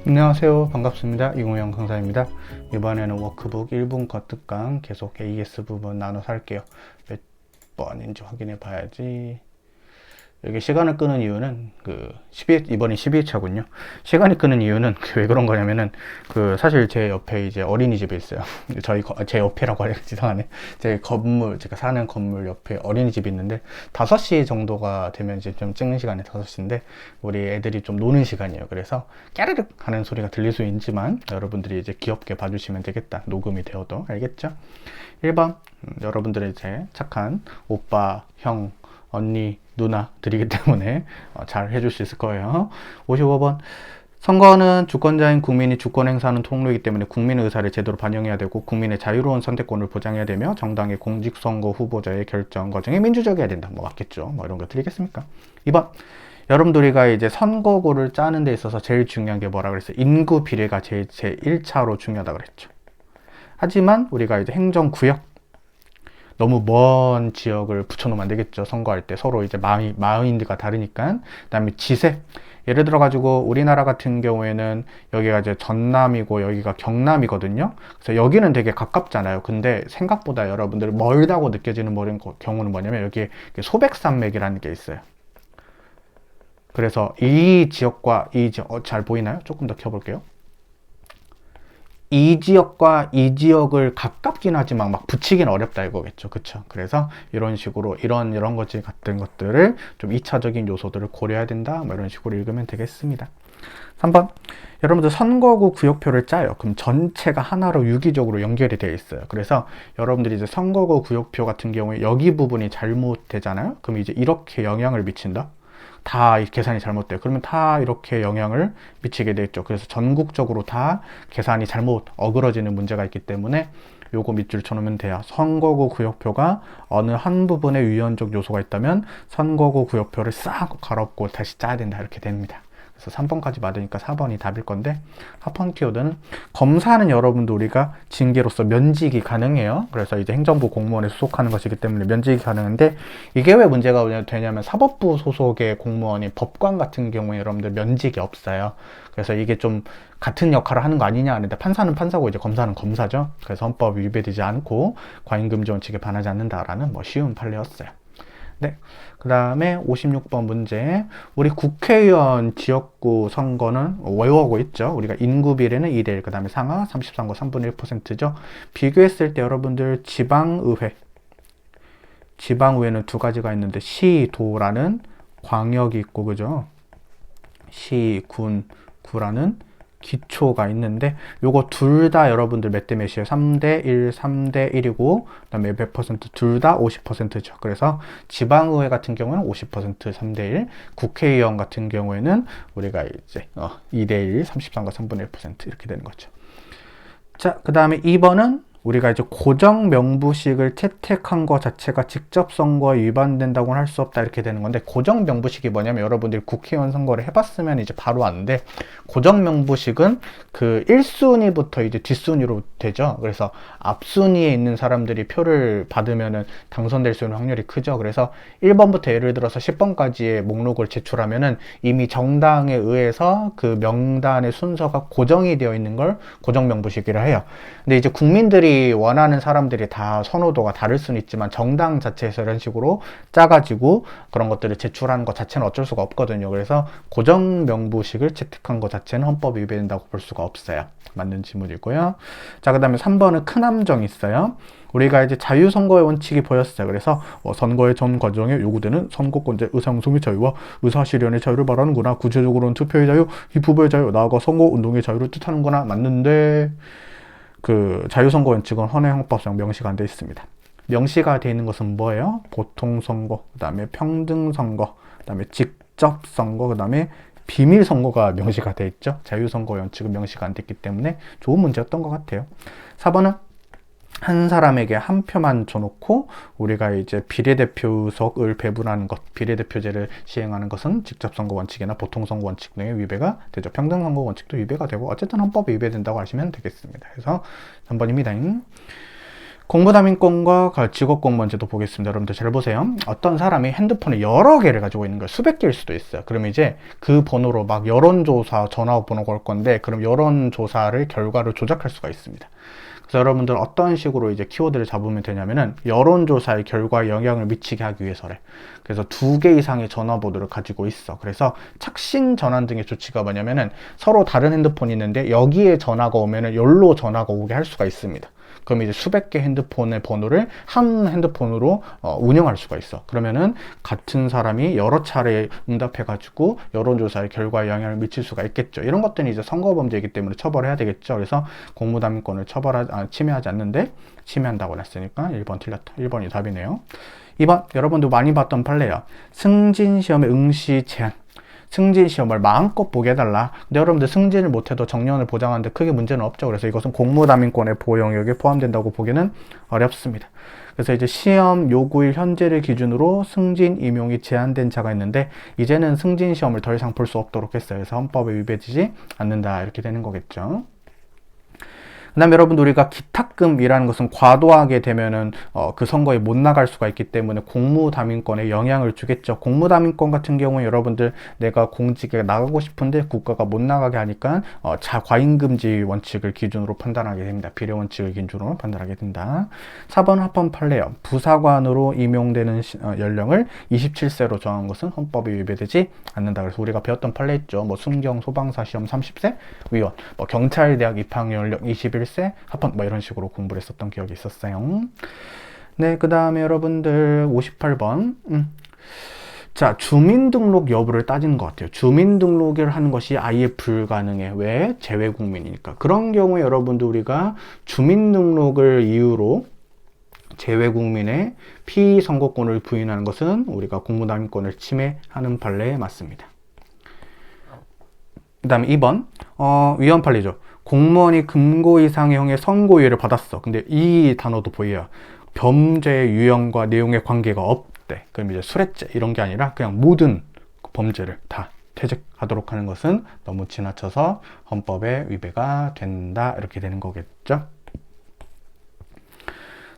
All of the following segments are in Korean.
안녕하세요. 반갑습니다. 이공영 강사입니다. 이번에는 워크북 1분 거특강 계속 AS 부분 나눠서 할게요. 몇 번인지 확인해 봐야지. 여기 시간을 끄는 이유는 이번이 12회차군요. 시간이 끄는 이유는 왜 그런 거냐면은 사실 제 옆에 이제 어린이집이 있어요. 제 옆이라고 하니까 이상하네. 제가 사는 건물 옆에 어린이집이 있는데 5시 정도가 되면 이제 좀 찍는 시간이 5시인데 우리 애들이 좀 노는 시간이에요. 그래서 깨르륵 하는 소리가 들릴 수 있지만 여러분들이 이제 귀엽게 봐주시면 되겠다. 녹음이 되어도 알겠죠? 1번 여러분들의 이제 착한 오빠, 형, 언니, 누나들이기 때문에 잘 해줄 수 있을 거예요. 55번 선거는 주권자인 국민이 주권 행사하는 통로이기 때문에 국민의 의사를 제대로 반영해야 되고 국민의 자유로운 선택권을 보장해야 되며 정당의 공직선거 후보자의 결정 과정이 민주적이어야 된다. 뭐 맞겠죠? 뭐 이런 거 드리겠습니까? 2번 여러분들이가 이제 선거구를 짜는 데 있어서 제일 중요한 게 뭐라 그랬어요? 인구 비례가 제 1차로 중요하다 그랬죠. 하지만 우리가 이제 행정구역 너무 먼 지역을 붙여놓으면 안 되겠죠. 선거할 때 서로 이제 마인드가 다르니까. 그 다음에 지세. 예를 들어 가지고 우리나라 같은 경우에는 여기가 이제 전남이고 여기가 경남이거든요. 그래서 여기는 되게 가깝잖아요. 근데 생각보다 여러분들 멀다고 느껴지는 경우는 뭐냐면 여기에 소백산맥이라는 게 있어요. 그래서 이 지역과 이 지역, 잘 보이나요? 조금 더 켜볼게요. 이 지역과 이 지역을 가깝긴 하지만 막 붙이긴 어렵다 이거겠죠. 그쵸? 그래서 이런 식으로 이런 것들 같은 것들을 좀 2차적인 요소들을 고려해야 된다. 뭐 이런 식으로 읽으면 되겠습니다. 3번 여러분들 선거구 구역표를 짜요. 그럼 전체가 하나로 유기적으로 연결이 되어 있어요. 그래서 여러분들이 이제 선거구 구역표 같은 경우에 여기 부분이 잘못되잖아요. 그럼 이제 이렇게 영향을 미친다. 다 계산이 잘못돼요. 그러면 다 이렇게 영향을 미치게 되겠죠. 그래서 전국적으로 다 계산이 잘못 어그러지는 문제가 있기 때문에 요거 밑줄 쳐놓으면 돼요. 선거구 구역표가 어느 한 부분에 유연적 요소가 있다면 선거구 구역표를 싹 갈아엎고 다시 짜야 된다. 이렇게 됩니다. 그래서 3번까지 맞으니까 4번이 답일 건데 합헌 키워드는 검사는 여러분도 우리가 징계로서 면직이 가능해요. 그래서 이제 행정부 공무원에 소속하는 것이기 때문에 면직이 가능한데 이게 왜 문제가 되냐면 사법부 소속의 공무원이 법관 같은 경우에 여러분들 면직이 없어요. 그래서 이게 좀 같은 역할을 하는 거 아니냐 하는데 판사는 판사고 이제 검사는 검사죠. 그래서 헌법 위배되지 않고 과잉금지 원칙에 반하지 않는다라는 쉬운 판례였어요. 네. 그 다음에 56번 문제. 우리 국회의원 지역구 선거는 외워오고 있죠. 우리가 인구 비례는 2대1, 그 다음에 상하 33과 3분의 1%죠. 비교했을 때 여러분들 지방의회는 두 가지가 있는데 시도라는 광역이 있고, 그죠? 시, 군, 구라는 기초가 있는데 요거 둘 다 여러분들 몇 대 몇이에요? 3대1, 3대1이고 그 다음에 몇 % 둘 다 50%죠. 그래서 지방의회 같은 경우는 50% 3대1, 국회의원 같은 경우에는 우리가 이제 2대1, 33과 3분의 1% 이렇게 되는 거죠. 자, 그 다음에 2번은 우리가 이제 고정 명부식을 채택한 것 자체가 직접 선거에 위반된다고는 할 수 없다 이렇게 되는 건데 고정 명부식이 뭐냐면 여러분들이 국회의원 선거를 해봤으면 이제 바로 아는데 고정 명부식은 1순위부터 이제 뒷순위로 되죠. 그래서 앞순위에 있는 사람들이 표를 받으면은 당선될 수 있는 확률이 크죠. 그래서 1번부터 예를 들어서 10번까지의 목록을 제출하면은 이미 정당에 의해서 그 명단의 순서가 고정이 되어 있는 걸 고정 명부식이라 해요. 근데 이제 국민들이 원하는 사람들이 다 선호도가 다를 수는 있지만 정당 자체에서 이런 식으로 짜가지고 그런 것들을 제출하는 것 자체는 어쩔 수가 없거든요. 그래서 고정 명부식을 채택한 것 자체는 헌법 위배된다고 볼 수가 없어요. 맞는 질문이고요. 자, 그 다음에 3번은 큰 함정이 있어요. 우리가 이제 자유선거의 원칙이 보였어요. 그래서 선거의 전 과정에 요구되는 선거권자 의사양성의 자유와 의사실현의 자유를 말하는구나. 구체적으로는 투표의 자유, 후보의 자유, 나아가 선거운동의 자유를 뜻하는구나. 맞는데 자유선거 원칙은 헌해헌법상 명시가 안 되어 있습니다. 명시가 되어 있는 것은 뭐예요? 보통선거, 그 다음에 평등선거, 그 다음에 직접선거, 그 다음에 비밀선거가 명시가 되어 있죠. 자유선거 원칙은 명시가 안 됐기 때문에 좋은 문제였던 것 같아요. 4번은 한 사람에게 한 표만 줘놓고 우리가 이제 비례대표석을 배분하는 것, 비례대표제를 시행하는 것은 직접선거 원칙이나 보통선거 원칙 등의 위배가 되죠. 평등선거 원칙도 위배가 되고 어쨌든 헌법이 위배된다고 하시면 되겠습니다. 그래서 3번입니다. 공무담인권과 직업공무원제도 보겠습니다. 여러분들 잘 보세요. 어떤 사람이 핸드폰에 여러 개를 가지고 있는 거예요. 수백 개일 수도 있어요. 그럼 이제 그 번호로 막 여론조사 전화번호가 올 건데, 그럼 여론조사를 결과를 조작할 수가 있습니다. 그래서 여러분들 어떤 식으로 이제 키워드를 잡으면 되냐면은, 여론조사의 결과에 영향을 미치게 하기 위해서래. 그래서 2개 이상의 전화번호를 가지고 있어. 그래서 착신 전환 등의 조치가 뭐냐면은, 서로 다른 핸드폰이 있는데 여기에 전화가 오면은 여기로 전화가 오게 할 수가 있습니다. 그럼 이제 수백 개 핸드폰의 번호를 한 핸드폰으로 운영할 수가 있어. 그러면은 같은 사람이 여러 차례 응답해가지고 여론조사의 결과에 영향을 미칠 수가 있겠죠. 이런 것들은 이제 선거범죄이기 때문에 처벌해야 되겠죠. 그래서 공무담인권을 침해하지 않는데 침해한다고 했으니까 1번 틀렸다. 1번이 답이네요. 2번, 여러분도 많이 봤던 판례요. 승진시험의 응시 제한. 승진 시험을 마음껏 보게 해달라. 근데 여러분들 승진을 못해도 정년을 보장하는데 크게 문제는 없죠. 그래서 이것은 공무담인권의 보호 영역에 포함된다고 보기는 어렵습니다. 그래서 이제 시험 요구일 현재를 기준으로 승진 임용이 제한된 자가 있는데, 이제는 승진 시험을 더 이상 볼 수 없도록 했어요. 그래서 헌법에 위배되지 않는다, 이렇게 되는 거겠죠. 그 다음에 여러분들, 우리가 기탁금이라는 것은 과도하게 되면은 그 선거에 못 나갈 수가 있기 때문에 공무담인권에 영향을 주겠죠. 공무담인권 같은 경우에 여러분들, 내가 공직에 나가고 싶은데 국가가 못 나가게 하니까 과잉금지 원칙을 기준으로 판단하게 됩니다. 비례 원칙을 기준으로 판단하게 된다. 4번 합헌 판례요. 부사관으로 임용되는 연령을 27세로 정한 것은 헌법에 위배되지 않는다. 그래서 우리가 배웠던 판례 있죠. 뭐 순경 소방사 시험 30세 위원, 뭐 경찰대학 입학 연령 21세 합헌, 뭐 이런 식으로 공부를 했었던 기억이 있었어요. 네, 그 다음에 여러분들 58번. 자, 주민등록 여부를 따지는 것 같아요. 주민등록을 하는 것이 아예 불가능해. 왜? 재외국민이니까. 그런 경우에 여러분들, 우리가 주민등록을 이유로 재외국민의 피선거권을 부인하는 것은 우리가 공무담인권을 침해하는 판례에 맞습니다. 그 다음에 2번 위헌 판례죠. 공무원이 금고 이상의 형의 선고유예를 받았어. 근데 이 단어도 보여요. 범죄 유형과 내용의 관계가 없대. 그럼 이제 술해죄 이런 게 아니라 그냥 모든 범죄를 다 퇴직하도록 하는 것은 너무 지나쳐서 헌법에 위배가 된다, 이렇게 되는 거겠죠.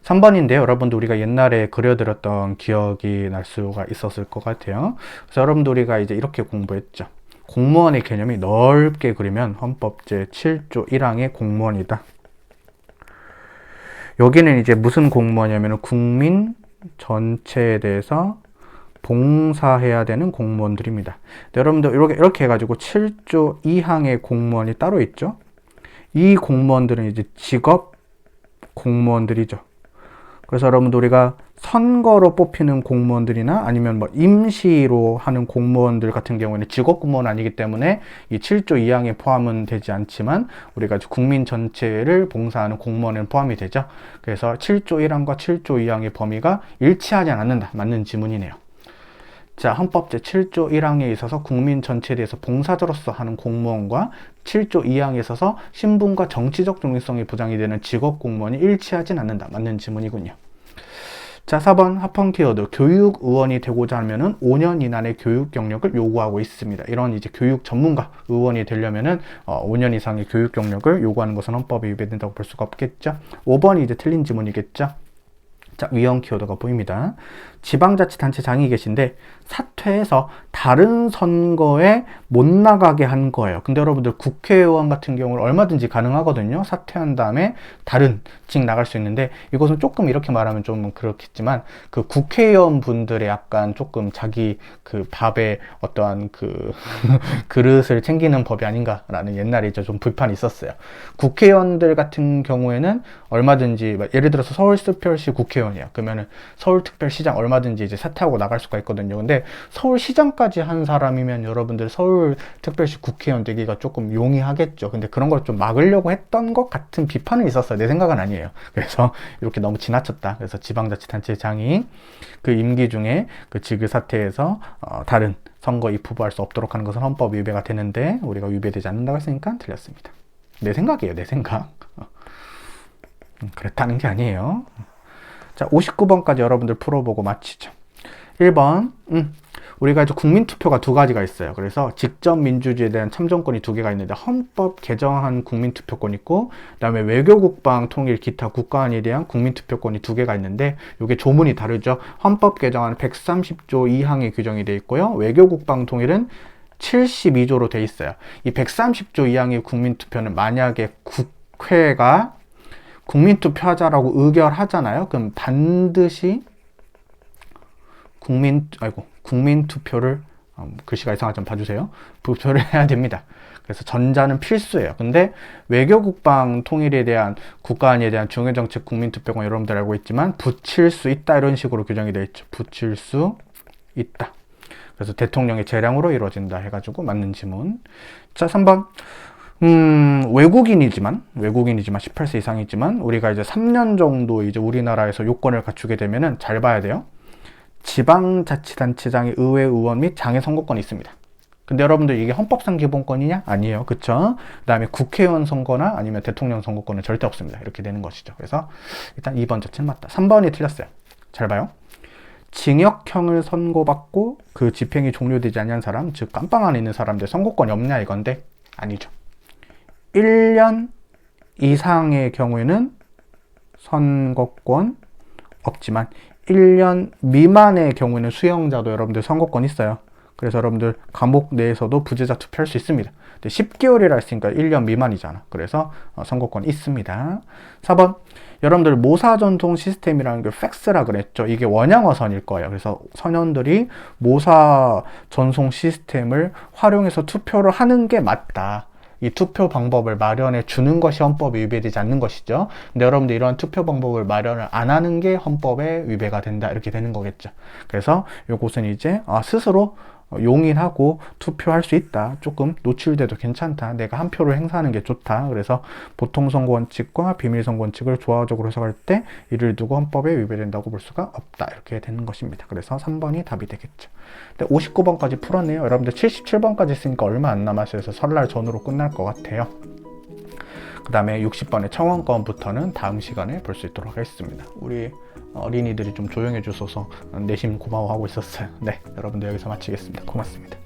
3번인데요. 여러분들, 우리가 옛날에 그려드렸던 기억이 날 수가 있었을 것 같아요. 그래서 여러분들, 우리가 이제 이렇게 공부했죠. 공무원의 개념이 넓게 그리면 헌법 제7조 1항의 공무원이다. 여기는 이제 무슨 공무원이냐면 국민 전체에 대해서 봉사해야 되는 공무원들입니다. 여러분들, 이렇게 해가지고 7조 2항의 공무원이 따로 있죠. 이 공무원들은 이제 직업 공무원들이죠. 그래서 여러분들, 우리가 선거로 뽑히는 공무원들이나 아니면 뭐 임시로 하는 공무원들 같은 경우에는 직업 공무원은 아니기 때문에 이 7조 2항에 포함은 되지 않지만, 우리가 국민 전체를 봉사하는 공무원은 포함이 되죠. 그래서 7조 1항과 7조 2항의 범위가 일치하지 않는다. 맞는 지문이네요. 자, 헌법 제7조 1항에 있어서 국민 전체에 대해서 봉사자로서 하는 공무원과 7조 2항에 있어서 신분과 정치적 중립성이 보장이 되는 직업 공무원이 일치하진 않는다. 맞는 지문이군요. 자, 4번 합헌 키워드. 교육 의원이 되고자 하면은 5년 이상의 교육 경력을 요구하고 있습니다. 이런 이제 교육 전문가 의원이 되려면은 5년 이상의 교육 경력을 요구하는 것은 헌법에 위배된다고 볼 수가 없겠죠. 5번이 이제 틀린 지문이겠죠. 자, 위헌 키워드가 보입니다. 지방자치단체장이 계신데 사퇴해서 다른 선거에 못 나가게 한 거예요. 근데 여러분들, 국회의원 같은 경우는 얼마든지 가능하거든요. 사퇴한 다음에 다른 직 나갈 수 있는데, 이것은 조금 이렇게 말하면 좀 그렇겠지만, 그 국회의원 분들의 약간 조금 자기 그 밥에 어떠한 그 그릇을 챙기는 법이 아닌가라는 옛날에 이제 좀 불판이 있었어요. 국회의원들 같은 경우에는 얼마든지, 예를 들어서 서울특별시 국회의원이야. 그러면은 서울특별시장 얼마든지 이제 사퇴하고 나갈 수가 있거든요. 근데 서울시장까지 한 사람이면 여러분들 서울특별시 국회의원 되기가 조금 용이하겠죠. 근데 그런 걸 좀 막으려고 했던 것 같은 비판은 있었어요. 내 생각은 아니에요. 그래서 이렇게 너무 지나쳤다. 그래서 지방자치단체장이 그 임기 중에 그 직을 사퇴해서 다른 선거 입후보할 수 없도록 하는 것은 헌법 위배가 되는데, 우리가 위배되지 않는다고 했으니까 틀렸습니다. 내 생각이에요. 내 생각. 그랬다는 게 아니에요. 자, 59번까지 여러분들 풀어보고 마치죠. 1번 우리가 이제 국민투표가 두 가지가 있어요. 그래서 직접 민주주의에 대한 참정권이 두 개가 있는데 헌법 개정한 국민투표권 있고 그다음에 외교국방 통일 기타 국가안에 대한 국민투표권이 두 개가 있는데 이게 조문이 다르죠. 헌법 개정안 130조 2항에 규정이 되어 있고요. 외교국방 통일은 72조로 돼 있어요. 이 130조 2항의 국민투표는 만약에 국회가 국민투표하자라고 의결하잖아요. 그럼 반드시 국민투표를 글씨가 이상하지 좀 봐주세요. 투표를 해야 됩니다. 그래서 전자는 필수예요. 근데 외교국방 통일에 대한 국가안에 대한 중요정책 국민투표권 여러분들 알고 있지만 붙일 수 있다 이런 식으로 규정이 되어 있죠. 붙일 수 있다. 그래서 대통령의 재량으로 이루어진다 해가지고 맞는 지문. 자, 3번. 외국인이지만 18세 이상이지만 우리가 이제 3년 정도 이제 우리나라에서 요건을 갖추게 되면은 잘 봐야 돼요. 지방자치단체장의 의회 의원 및 장애 선거권이 있습니다. 근데 여러분들 이게 헌법상 기본권이냐? 아니에요. 그쵸? 그 다음에 국회의원 선거나 아니면 대통령 선거권은 절대 없습니다. 이렇게 되는 것이죠. 그래서 일단 2번 자체는 맞다. 3번이 틀렸어요. 잘 봐요. 징역형을 선고받고 그 집행이 종료되지 않은 사람, 즉 깜빵 안에 있는 사람들 선거권이 없냐 이건데 아니죠. 1년 이상의 경우에는 선거권 없지만 1년 미만의 경우에는 수용자도 여러분들 선거권 있어요. 그래서 여러분들 감옥 내에서도 부재자 투표할 수 있습니다. 근데 10개월이라 했으니까 1년 미만이잖아. 그래서 선거권 있습니다. 4번. 여러분들 모사 전송 시스템이라는 게 팩스라 그랬죠. 이게 원양어선일 거예요. 그래서 선현들이 모사 전송 시스템을 활용해서 투표를 하는 게 맞다. 이 투표 방법을 마련해 주는 것이 헌법에 위배되지 않는 것이죠. 근데 여러분들 이런 투표 방법을 마련을 안 하는 게 헌법에 위배가 된다. 이렇게 되는 거겠죠. 그래서 이것은 이제 스스로 용인하고 투표할 수 있다. 조금 노출돼도 괜찮다. 내가 한 표를 행사하는 게 좋다. 그래서 보통선거 원칙과 비밀선거 원칙을 조화적으로 해석할 때 이를 두고 헌법에 위배된다고 볼 수가 없다. 이렇게 되는 것입니다. 그래서 3번이 답이 되겠죠. 근데 59번까지 풀었네요. 여러분들 77번까지 있으니까 얼마 안 남았어요. 그래서 설날 전후로 끝날 것 같아요. 그 다음에 60번의 청원권부터는 다음 시간에 볼 수 있도록 하겠습니다. 우리 어린이들이 좀 조용해 주셔서 내심 고마워하고 있었어요. 네, 여러분들 여기서 마치겠습니다. 고맙습니다.